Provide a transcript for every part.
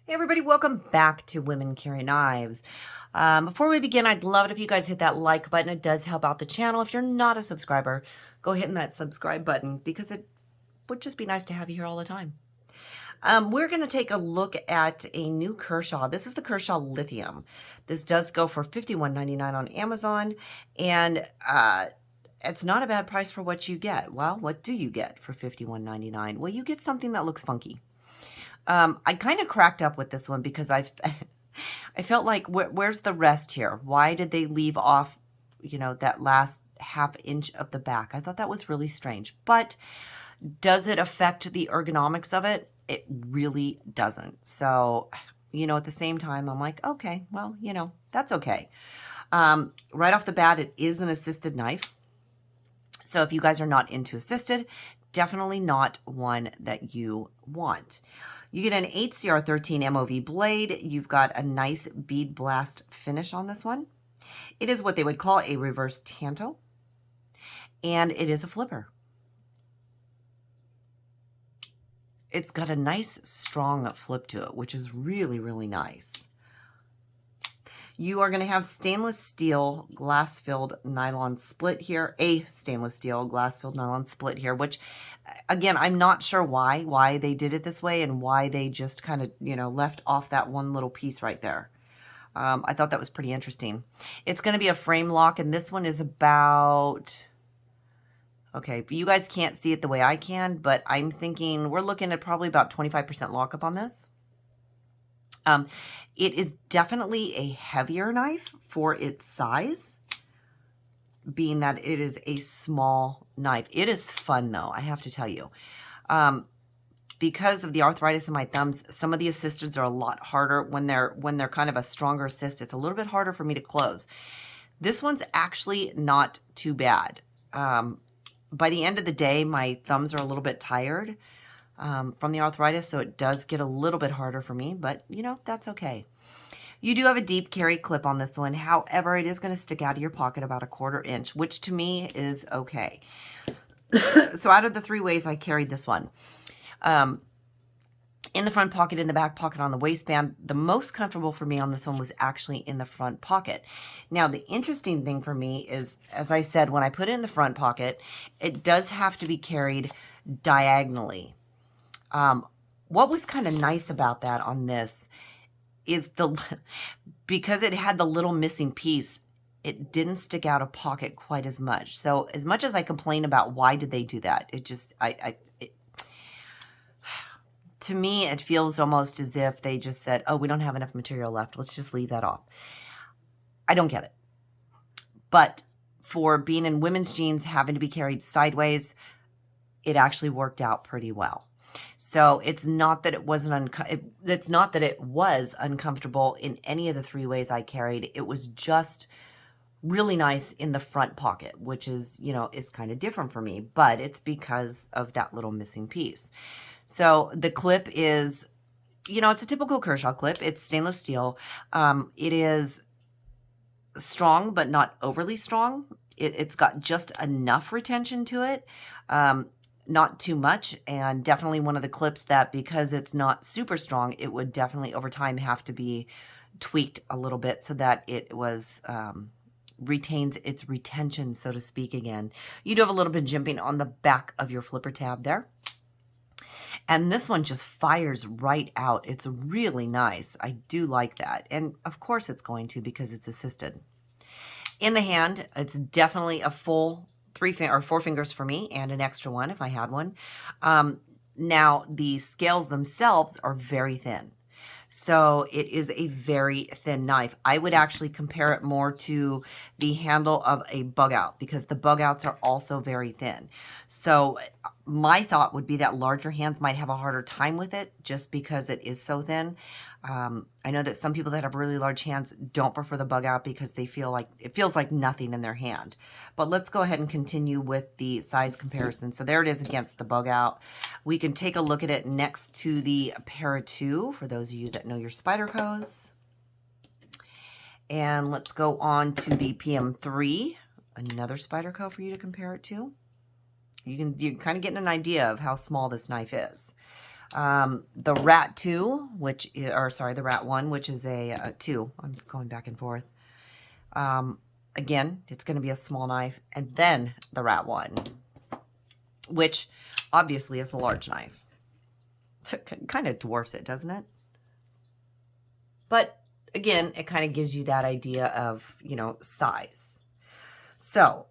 Hey everybody, welcome back to Women Carry Knives. Before we begin, I'd love it if you guys hit that like button. It does help out the channel. If you're not a subscriber, go hitting that subscribe button because it would just be nice to have you here all the time. We're going to take a look at a new Kershaw. This is the Kershaw Lithium. This does go for $51.99 on Amazon, and it's not a bad price for what you get. Well, what do you get for $51.99? Well, you get something that looks funky. I kind of cracked up with this one because I felt like, where's the rest here? Why did they leave off, that last half inch of the back? I thought that was really strange. But does it affect the ergonomics of it? It really doesn't. So, at the same time, I'm like, okay, well, that's okay. Right off the bat, it is an assisted knife. So if you guys are not into assisted, definitely not one that you want. You get an HCR13 MOV blade. You've got a nice bead blast finish on this one. It is what they would call a reverse tanto, and it is a flipper. It's got a nice, strong flip to it, which is really, really nice. You are going to have stainless steel glass-filled nylon split here, a stainless steel glass-filled nylon split here, which, again, I'm not sure why they did it this way and why they just kind of, left off that one little piece right there. I thought that was pretty interesting. It's going to be a frame lock, and this one is about, okay, you guys can't see it the way I can, but I'm thinking we're looking at probably about 25% lockup on this. It is definitely a heavier knife for its size, being that it is a small knife. It is fun, though, I have to tell you. Because of the arthritis in my thumbs, some of the assisteds are a lot harder when they're kind of a stronger assist. It's a little bit harder for me to close. This one's actually not too bad. By the end of the day, my thumbs are a little bit tired from the arthritis, so it does get a little bit harder for me, but that's okay. You do have a deep carry clip on this one. However, it is going to stick out of your pocket about 1/4 inch, which to me is okay. So out of the 3 ways I carried this one, in the front pocket, in the back pocket, on the waistband, the most comfortable for me on this one was actually in the front pocket. Now, the interesting thing for me is, as I said, when I put it in the front pocket, it does have to be carried diagonally. What was kind of nice about that on this is because it had the little missing piece, it didn't stick out of pocket quite as much. So as much as I complain about why did they do that, it just, to me, it feels almost as if they just said, oh, we don't have enough material left. Let's just leave that off. I don't get it. But for being in women's jeans, having to be carried sideways, it actually worked out pretty well. So it's not that it wasn't it's not that it was uncomfortable in any of the 3 ways I carried. It was just really nice in the front pocket, which is, is kind of different for me, but it's because of that little missing piece. So the clip is, it's a typical Kershaw clip. It's stainless steel. It is strong, but not overly strong. It's got just enough retention to it. Not too much, and definitely one of the clips that, because it's not super strong, it would definitely over time have to be tweaked a little bit so that it was retains its retention, so to speak, again. You do have a little bit of jimping on the back of your flipper tab there. And this one just fires right out. It's really nice. I do like that. And of course it's going to, because it's assisted. In the hand, it's definitely a full 4 fingers for me, and an extra one if I had one. Now, the scales themselves are very thin. So it is a very thin knife. I would actually compare it more to the handle of a bug out, because the bug outs are also very thin. So my thought would be that larger hands might have a harder time with it just because it is so thin. I know that some people that have really large hands don't prefer the bug out because they feel like it feels like nothing in their hand. But let's go ahead and continue with the size comparison. So there it is against the bug out. We can take a look at it next to the Para 2 for those of you that know your Spydercos. And let's go on to the PM3, another Spyderco for you to compare it to. You're kind of getting an idea of how small this knife is. The Rat 2, which is, or sorry, the Rat 1, which is a 2. I'm going back and forth. Again, it's going to be a small knife. And then the Rat 1, which obviously is a large knife. It kind of dwarfs it, doesn't it? But again, it kind of gives you that idea of, you know, size. So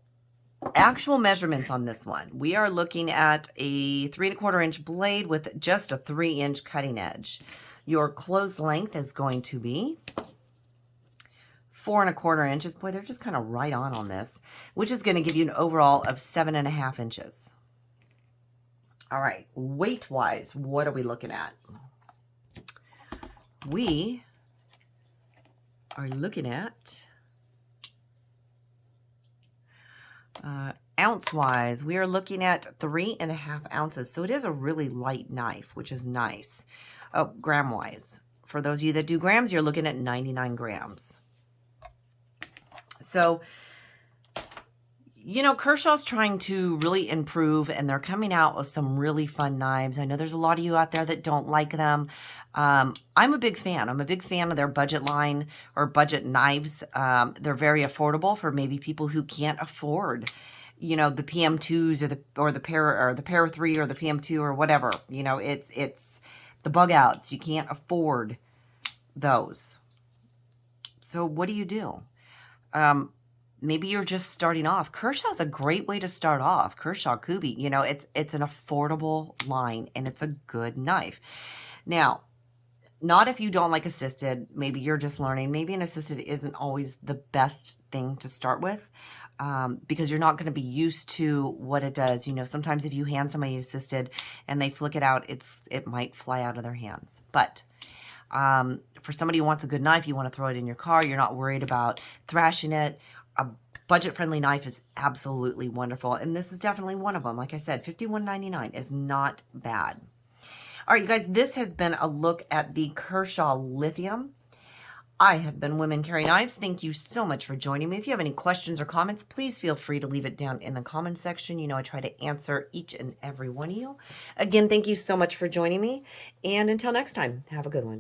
actual measurements on this one. We are looking at a 3 1/4 inch blade with just a 3 inch cutting edge. Your closed length is going to be 4 1/4 inches. Boy, they're just kind of right on this, which is going to give you an overall of 7 1/2 inches. All right, weight-wise, what are we looking at? We are looking at ounce-wise, we are looking at 3 1/2 ounces. So it is a really light knife, which is nice. Oh, gram-wise, for those of you that do grams, you're looking at 99 grams. So, you know, Kershaw's trying to really improve, and they're coming out with some really fun knives. I know there's a lot of you out there that don't like them. I'm a big fan. I'm a big fan of their budget line or budget knives. They're very affordable for maybe people who can't afford, you know, the PM2s or the Para 3 or the PM2 or whatever. You know, it's the bug outs. You can't afford those. So what do? Maybe you're just starting off. Kershaw's a great way to start off. Kershaw Kubi, you know, it's an affordable line and it's a good knife. Now, not if you don't like assisted. Maybe you're just learning. Maybe an assisted isn't always the best thing to start with because you're not going to be used to what it does. You know, sometimes if you hand somebody assisted and they flick it out, it might fly out of their hands. But for somebody who wants a good knife, you want to throw it in your car. You're not worried about thrashing it. A budget-friendly knife is absolutely wonderful, and this is definitely one of them. Like I said, $51.99 is not bad. All right, you guys, this has been a look at the Kershaw Lithium. I have been Women Carry Knives. Thank you so much for joining me. If you have any questions or comments, please feel free to leave it down in the comment section. You know I try to answer each and every one of you. Again, thank you so much for joining me, and until next time, have a good one.